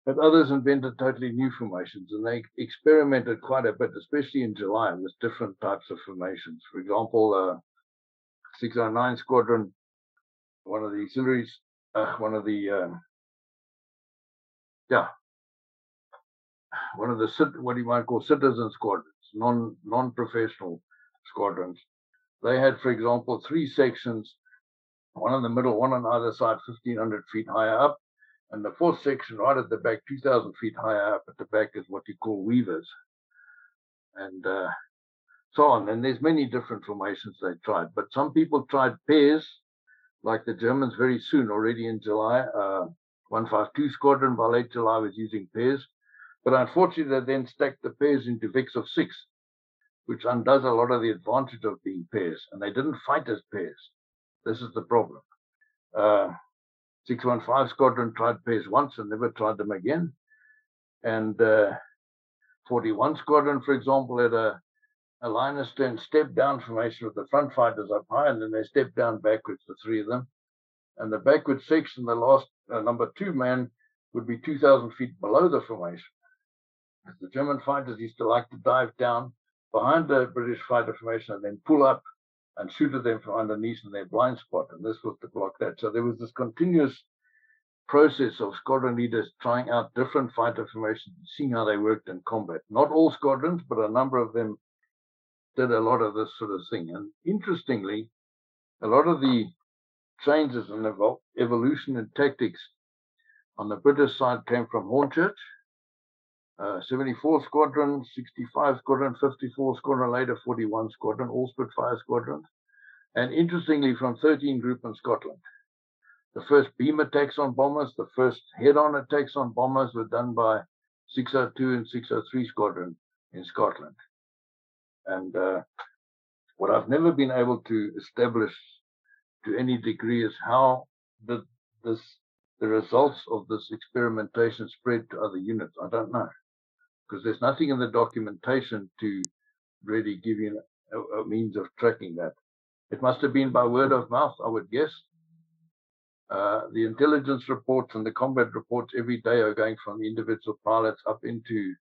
S4: But others invented totally new formations, and they experimented quite a bit, especially in July, with different types of formations. For example, 609 Squadron, one of the auxiliaries, one of the what you might call citizen squadrons, non-professional squadrons. They had, for example, 3 sections, one in the middle, one on either side, 1,500 feet higher up, and the 4th section right at the back, 2,000 feet higher up at the back, is what you call weavers, and so on. And there's many different formations they tried, but some people tried pairs, like the Germans very soon, already in July. 152 Squadron by late July was using pairs, but unfortunately they then stacked the pairs into Vics of 6, which undoes a lot of the advantage of being pairs, and they didn't fight as pairs. This is the problem. 615 Squadron tried pairs once and never tried them again. And 41 Squadron, for example, had a line astern step-down formation with the front fighters up high, and then they stepped down backwards, the 3 of them. And the backward section, the last number 2 man, would be 2,000 feet below the formation. The German fighters used to like to dive down behind the British fighter formation and then pull up and shoot at them from underneath in their blind spot, and this was to block that. So there was this continuous process of squadron leaders trying out different fighter formations and seeing how they worked in combat. Not all squadrons, but a number of them did a lot of this sort of thing. And interestingly, a lot of the changes and evolution in tactics on the British side came from Hornchurch, 74 Squadron, 65 Squadron, 54 Squadron, later 41 Squadron, all Spitfire squadrons, and interestingly from 13 Group in Scotland. The first beam attacks on bombers, the first head-on attacks on bombers were done by 602 and 603 Squadron in Scotland. And what I've never been able to establish to any degree is how the results of this experimentation spread to other units. I don't know, because there's nothing in the documentation to really give you a means of tracking that. It must have been by word of mouth, I would guess. The intelligence reports and the combat reports every day are going from the individual pilots up into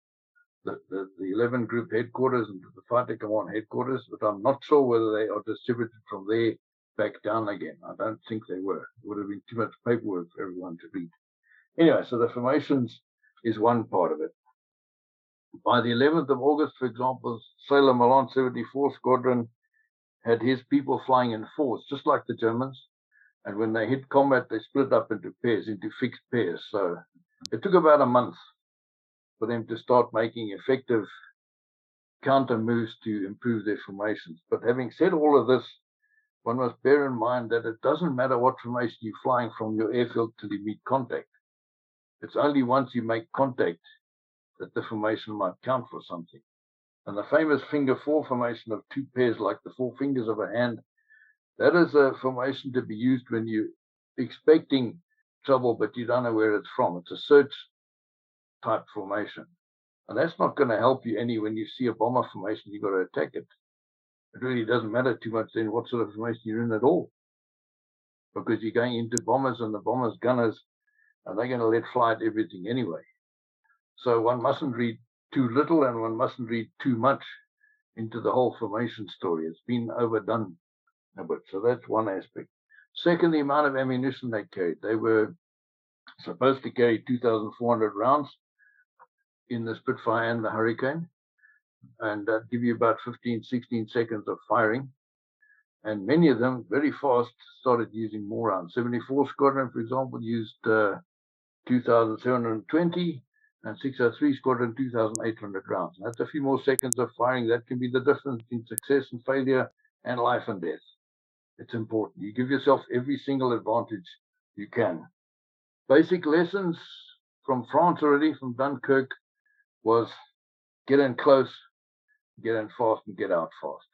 S4: the 11 group headquarters and the fighter command headquarters, but I'm not sure whether they are distributed from there back down again. I don't think they were. It would have been too much paperwork for everyone to read. Anyway, so the formations is one part of it. By the 11th of August, for example, Sailor Milan 74 Squadron had his people flying in 4s, just like the Germans. And when they hit combat, they split up into pairs, into fixed pairs. So it took about a month for them to start making effective counter moves to improve their formations. But having said all of this, one must bear in mind that it doesn't matter what formation you're flying from your airfield till you meet contact. It's only once you make contact that the formation might count for something. And the famous finger 4 formation of 2 pairs, like the 4 fingers of a hand, that is a formation to be used when you're expecting trouble, but you don't know where it's from. It's a search type formation. And that's not going to help you any when you see a bomber formation, you've got to attack it. It really doesn't matter too much then what sort of formation you're in at all, because you're going into bombers, and the bombers gunners, and they're going to let fly at everything anyway. So one mustn't read too little and one mustn't read too much into the whole formation story. It's been overdone a bit. So that's one aspect. Second, the amount of ammunition they carried. They were supposed to carry 2,400 rounds in the Spitfire and the Hurricane, and that give you about 15, 16 seconds of firing. And many of them very fast started using more rounds. 74 Squadron, for example, used 2,720, and 603 Squadron 2,800 rounds. And that's a few more seconds of firing. That can be the difference between success and failure and life and death. It's important. You give yourself every single advantage you can. Basic lessons from France already, from Dunkirk, was get in close, get in fast, and get out fast.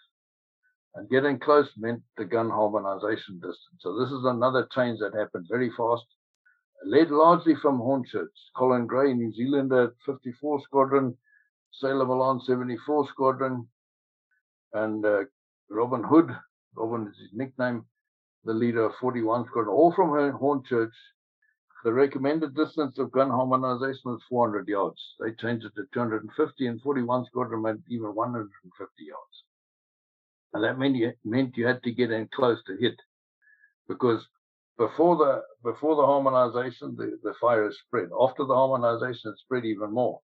S4: And get in close meant the gun harmonization distance. So this is another change that happened very fast, led largely from Hornchurch. Colin Gray, New Zealander, 54 Squadron, Sailor Milan, 74 Squadron, and Robin Hood, Robin is his nickname, the leader of 41 Squadron, all from Hornchurch. The recommended distance of gun harmonization was 400 yards. They changed it to 250, and 41 Squadron made even 150 yards. And that meant you had to get in close to hit, because before the harmonization, the fire is spread. After the harmonization, it's spread even more.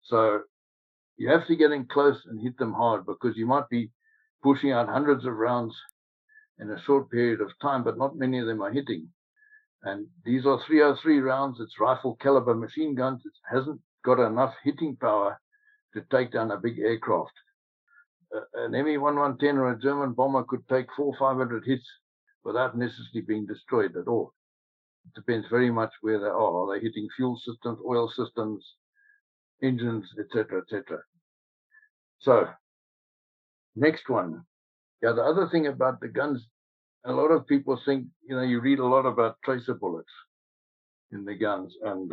S4: So you have to get in close and hit them hard, because you might be pushing out hundreds of rounds in a short period of time, but not many of them are hitting. And these are 303 rounds. It's rifle caliber machine guns. It hasn't got enough hitting power to take down a big aircraft. An Me-1110 or a German bomber could take 400 or 500 hits without necessarily being destroyed at all. It depends very much where they are. Are they hitting fuel systems, oil systems, engines, etc., etc.? So, next one. Yeah, the other thing about the guns, a lot of people think, you read a lot about tracer bullets in the guns, and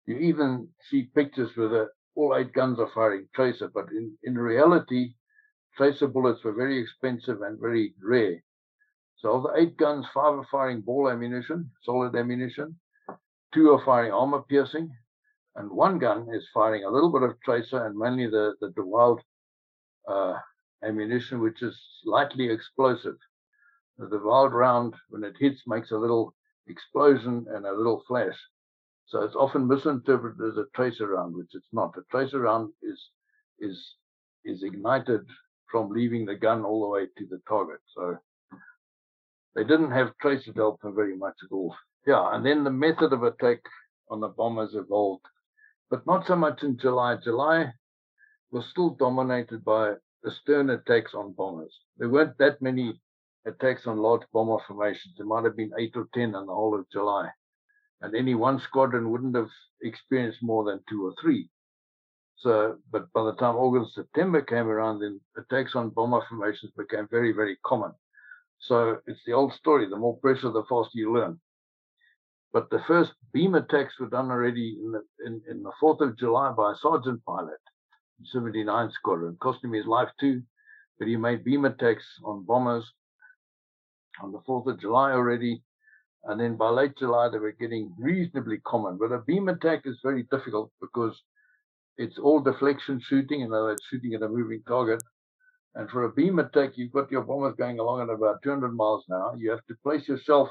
S4: you even see pictures where all 8 guns are firing tracer, but in reality, tracer bullets were very expensive and very rare. So of the 8 guns, 5 are firing ball ammunition, solid ammunition, 2 are firing armor piercing, and 1 gun is firing a little bit of tracer and mainly the DeWild ammunition, which is lightly explosive. The DeWild round, when it hits, makes a little explosion and a little flash. So it's often misinterpreted as a tracer round, which it's not. A tracer round is ignited from leaving the gun all the way to the target. So they didn't have tracer to help them very much at all. Yeah, and then the method of attack on the bombers evolved, but not so much in July. July was still dominated by the stern attacks on bombers. There weren't that many attacks on large bomber formations. There might have been 8 or 10 in the whole of July. And any one squadron wouldn't have experienced more than 2 or 3. So, but by the time August, September came around, then attacks on bomber formations became very, very common. So it's the old story, the more pressure, the faster you learn. But the first beam attacks were done already in the 4th of July by a sergeant pilot, 79 Squadron. It cost him his life too, but he made beam attacks on bombers on the 4th of July already. And then by late July, they were getting reasonably common. But a beam attack is very difficult because it's all deflection shooting, in other words, shooting at a moving target. And for a beam attack, you've got your bombers going along at about 200 miles an hour. You have to place yourself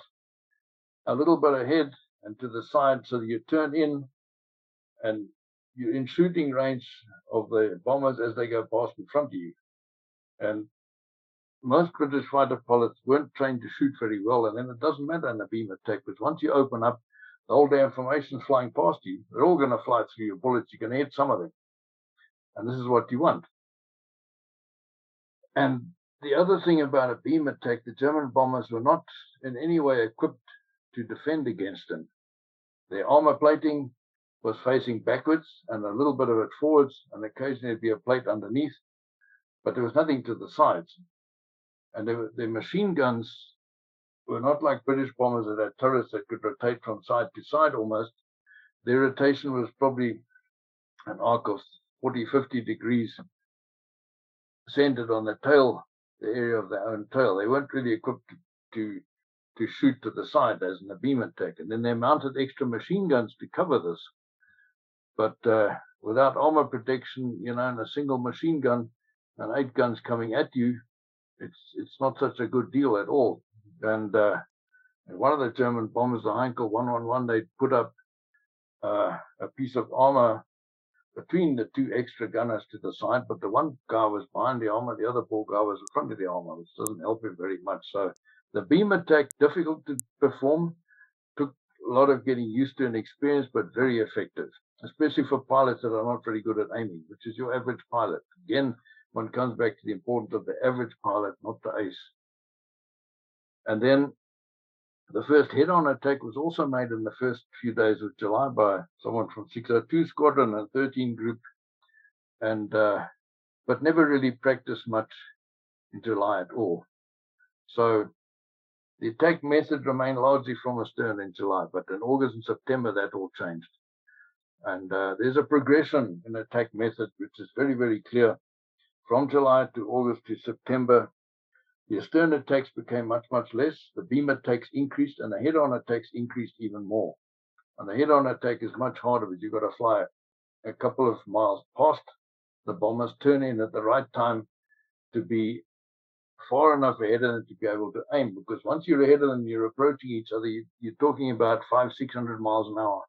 S4: a little bit ahead and to the side so that you turn in and you're in shooting range of the bombers as they go past in front of you. And most British fighter pilots weren't trained to shoot very well, and then it doesn't matter in a beam attack, because once you open up, the whole damn formation's flying past you. They're all going to fly through your bullets. You're going to hit some of them. And this is what you want. And the other thing about a beam attack, the German bombers were not in any way equipped to defend against them. Their armor plating was facing backwards and a little bit of it forwards, and occasionally there'd be a plate underneath, but there was nothing to the sides. And their machine guns were not like British bombers that had turrets that could rotate from side to side almost. Their rotation was probably an arc of 40, 50 degrees centered on the tail, the area of their own tail. They weren't really equipped to shoot to the side as in a beam attack. And then they mounted extra machine guns to cover this. But without armor protection, and a single machine gun and 8 guns coming at you, it's not such a good deal at all. And one of the German bombers, the Heinkel 111, they put up a piece of armor between the 2 extra gunners to the side, but the one guy was behind the armor, the other poor guy was in front of the armor, which doesn't help him very much. So the beam attack, difficult to perform, took a lot of getting used to and experience, but very effective, especially for pilots that are not very good at aiming, which is your average pilot. Again, one comes back to the importance of the average pilot, not the ace. And then the first head-on attack was also made in the first few days of July by someone from 602 Squadron and 13 Group, and but never really practiced much in July at all. So the attack method remained largely from astern in July, but in August and September that all changed. And there's a progression in attack method which is very, very clear. From July to August to September, the astern attacks became much, much less. The beam attacks increased, and the head-on attacks increased even more. And the head-on attack is much harder because you've got to fly a couple of miles past the bombers, turn in at the right time to be far enough ahead of them to be able to aim. Because once you're ahead of them, you're approaching each other. You're talking about 500-600 miles an hour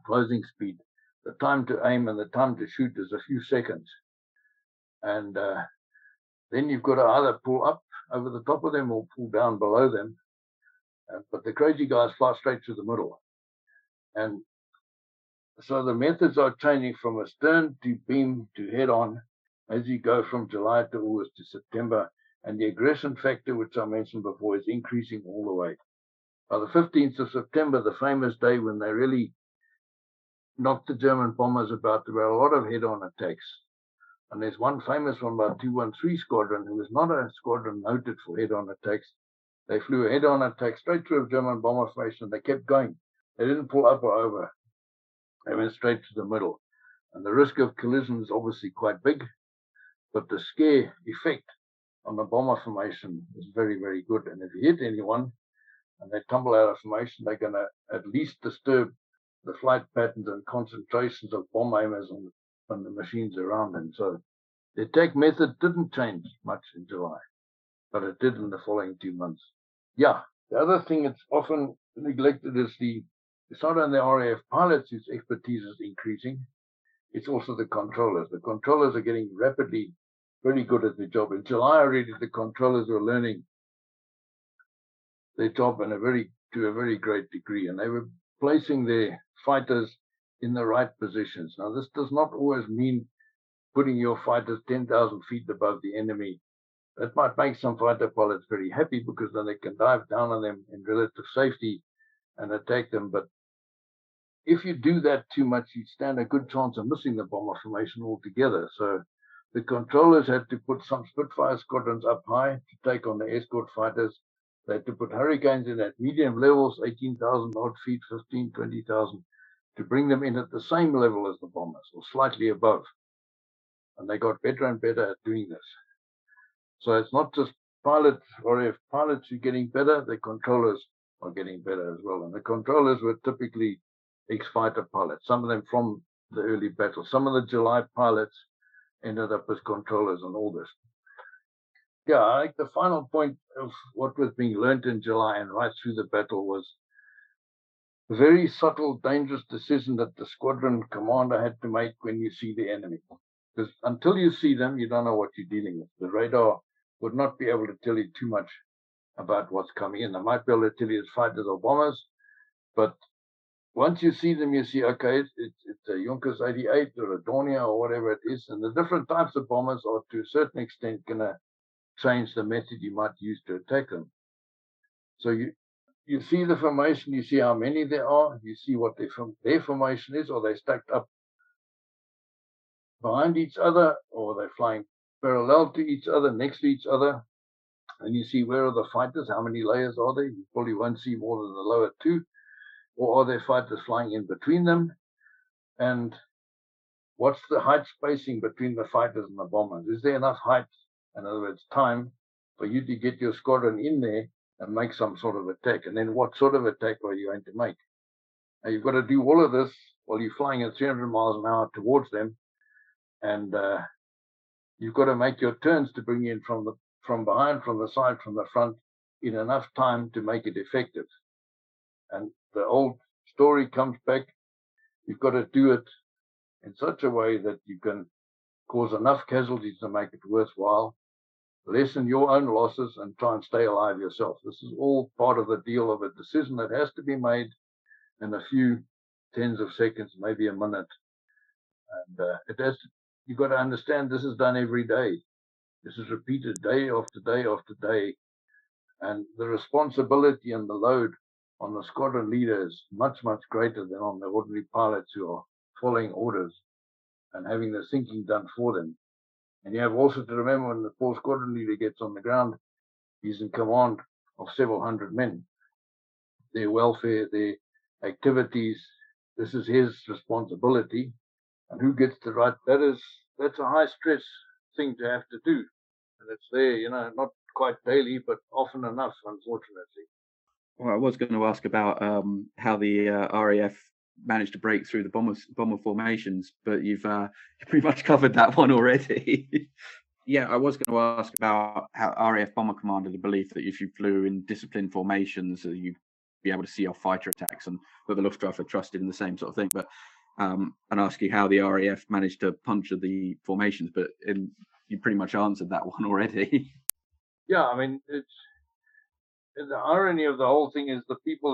S4: closing speed. The time to aim and the time to shoot is a few seconds. And then you've got to either pull up over the top of them or pull down below them. But the crazy guys fly straight through the middle. And so the methods are changing from astern to beam to head-on as you go from July to August to September. And the aggression factor, which I mentioned before, is increasing all the way. By the 15th of September, the famous day when they really knocked the German bombers about, there were a lot of head-on attacks. And there's one famous one by 213 Squadron, who was not a squadron noted for head-on attacks. They flew a head-on attack straight through a German bomber formation. They kept going. They didn't pull up or over. They went straight to the middle. And the risk of collision is obviously quite big, but the scare effect on the bomber formation is very, very good. And if you hit anyone and they tumble out of formation, they're going to at least disturb the flight patterns and concentrations of bomb aimers on the machines around them. So the attack method didn't change much in July, but it did in the following 2 months. Yeah, the other thing that's often neglected is it's not only the RAF pilots whose expertise is increasing, it's also the controllers. The controllers are getting rapidly very good at their job. In July already, the controllers were learning their job to a very great degree, and they were placing their fighters in the right positions. Now, this does not always mean putting your fighters 10,000 feet above the enemy. That might make some fighter pilots very happy because then they can dive down on them in relative safety and attack them. But if you do that too much, you stand a good chance of missing the bomber formation altogether. So the controllers had to put some Spitfire squadrons up high to take on the escort fighters. They had to put Hurricanes in at medium levels, 18,000 odd feet, 15, 20,000, to bring them in at the same level as the bombers, or slightly above. And they got better and better at doing this. So it's not just pilots, or if pilots are getting better, the controllers are getting better as well. And the controllers were typically ex-fighter pilots, some of them from the early battle. Some of the July pilots ended up as controllers on all this. Yeah, I think the final point of what was being learned in July and right through the battle was a very subtle, dangerous decision that the squadron commander had to make when you see the enemy. Because until you see them, you don't know what you're dealing with. The radar would not be able to tell you too much about what's coming in. They might be able to tell you it's fighters or bombers, but once you see them, you see, okay, it's a Junkers 88 or a Dornier or whatever it is, and the different types of bombers are to a certain extent going to change the method you might use to attack them. So you see the formation, you see how many there are, you see what their formation is, or they're stacked up behind each other, or they're flying parallel to each other, next to each other, and you see where are the fighters, how many layers are there. You probably won't see more than the lower two, or are there fighters flying in between them? And what's the height spacing between the fighters and the bombers? Is there enough height, in other words, time, for you to get your squadron in there and make some sort of attack? And then what sort of attack are you going to make? Now, you've got to do all of this while you're flying at 300 miles an hour towards them, and you've got to make your turns to bring in from behind, from the side, from the front, in enough time to make it effective. And the old story comes back. You've got to do it in such a way that you can cause enough casualties to make it worthwhile, lessen your own losses, and try and stay alive yourself. This is all part of the deal of a decision that has to be made in a few tens of seconds, maybe a minute. And you've got to understand this is done every day. This is repeated day after day after day. And the responsibility and the load on the squadron leader is much, much greater than on the ordinary pilots who are following orders and having the thinking done for them. And you have also to remember, when the poor squadron leader gets on the ground, he's in command of several hundred men. Their welfare, their activities, this is his responsibility. And who gets to write? That's a high stress thing to have to do. And it's there, not quite daily, but often enough, unfortunately.
S3: Well, I was going to ask about how the RAF managed to break through the bomber formations, but you've pretty much covered that one already. Yeah, I was going to ask about how RAF Bomber Command had the belief that if you flew in disciplined formations, you'd be able to see off fighter attacks, and that the Luftwaffe trusted in the same sort of thing. But and ask you how the RAF managed to puncture the formations, but you pretty much answered that one already.
S4: Yeah, I mean, the irony of the whole thing is the people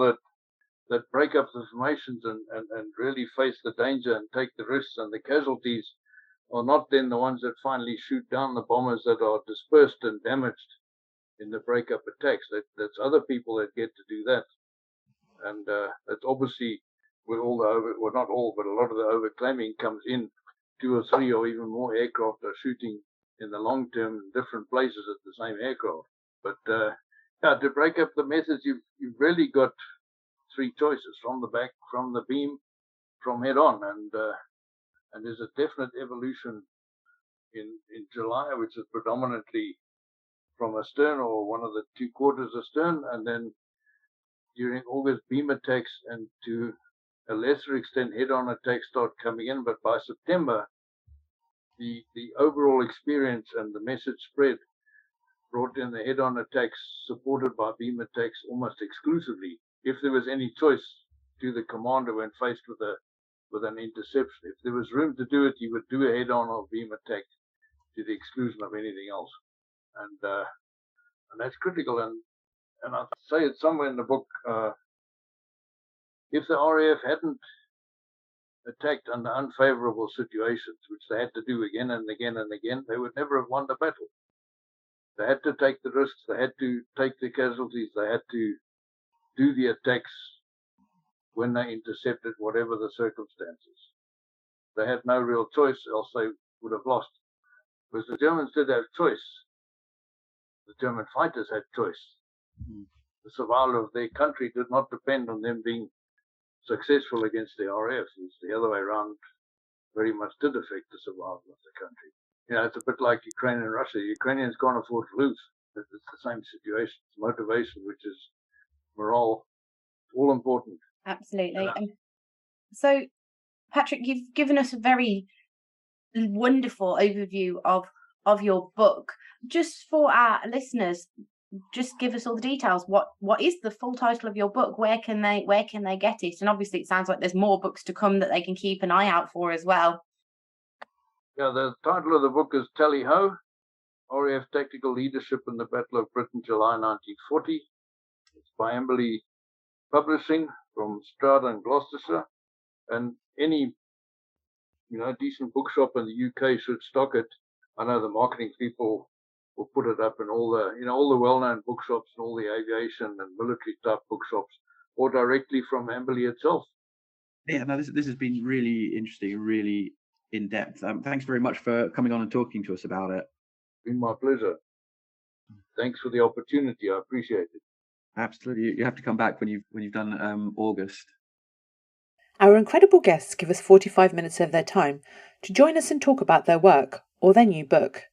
S4: that break up the formations and really face the danger and take the risks and the casualties are not then the ones that finally shoot down the bombers that are dispersed and damaged in the breakup attacks. That's other people that get to do that. And that's obviously with all well, not all, but a lot of the overclaiming comes in. 2 or 3 or even more aircraft are shooting in the long term in different places at the same aircraft. But to break up the methods, you've really got 3 choices: from the back, from the beam, from head on. And there's a definite evolution in July, which is predominantly from astern or one of the 2 quarters astern, and then during August, beam attacks, and to a lesser extent, head-on attacks start coming in. But by September, the overall experience and the message spread brought in the head-on attacks supported by beam attacks almost exclusively. If there was any choice to the commander when faced with an interception, if there was room to do it, he would do a head-on or beam attack to the exclusion of anything else. And that's critical. And I say it somewhere in the book, if the RAF hadn't attacked under unfavorable situations, which they had to do again and again and again, they would never have won the battle. They had to take the risks, they had to take the casualties, they had to do the attacks when they intercepted, whatever the circumstances. They had no real choice, else they would have lost. Because the Germans did have choice. The German fighters had choice. The survival of their country did not depend on them being successful against the RAF. It's the other way around, very much did affect the survival of the country. It's a bit like Ukraine and Russia. The Ukrainians can't afford to lose. It's the same situation. It's motivation, which is morale, all important.
S2: Absolutely. So, Patrick, you've given us a very wonderful overview of your book. Just for our listeners, just give us all the details. What is the full title of your book? Where can they get it? And obviously, it sounds like there's more books to come that they can keep an eye out for as well.
S4: Yeah, the title of the book is Tally Ho, RAF Tactical Leadership in the Battle of Britain, July 1940. It's by Embley Publishing from Stroud and Gloucestershire, and any decent bookshop in the UK should stock it. I know the marketing people will put it up in all the well-known bookshops and all the aviation and military type bookshops, or directly from Embley itself.
S3: Yeah, no, this has been really interesting, really in depth. Thanks very much for coming on and talking to us about it.
S4: It's been my pleasure. Thanks for the opportunity. I appreciate it.
S3: Absolutely. You have to come back when you've done August.
S5: Our incredible guests give us 45 minutes of their time to join us and talk about their work or their new book.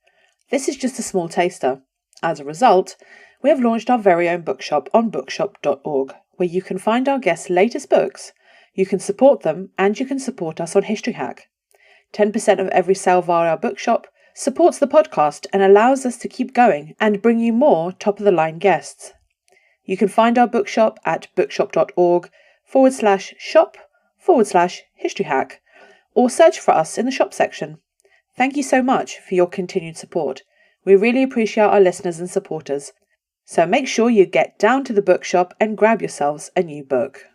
S5: This is just a small taster. As a result, we have launched our very own bookshop on bookshop.org, where you can find our guests' latest books, you can support them, and you can support us on History Hack. 10% of every sale via our bookshop supports the podcast and allows us to keep going and bring you more top-of-the-line guests. You can find our bookshop at bookshop.org/shop/History Hack, or search for us in the shop section. Thank you so much for your continued support. We really appreciate our listeners and supporters. So make sure you get down to the bookshop and grab yourselves a new book.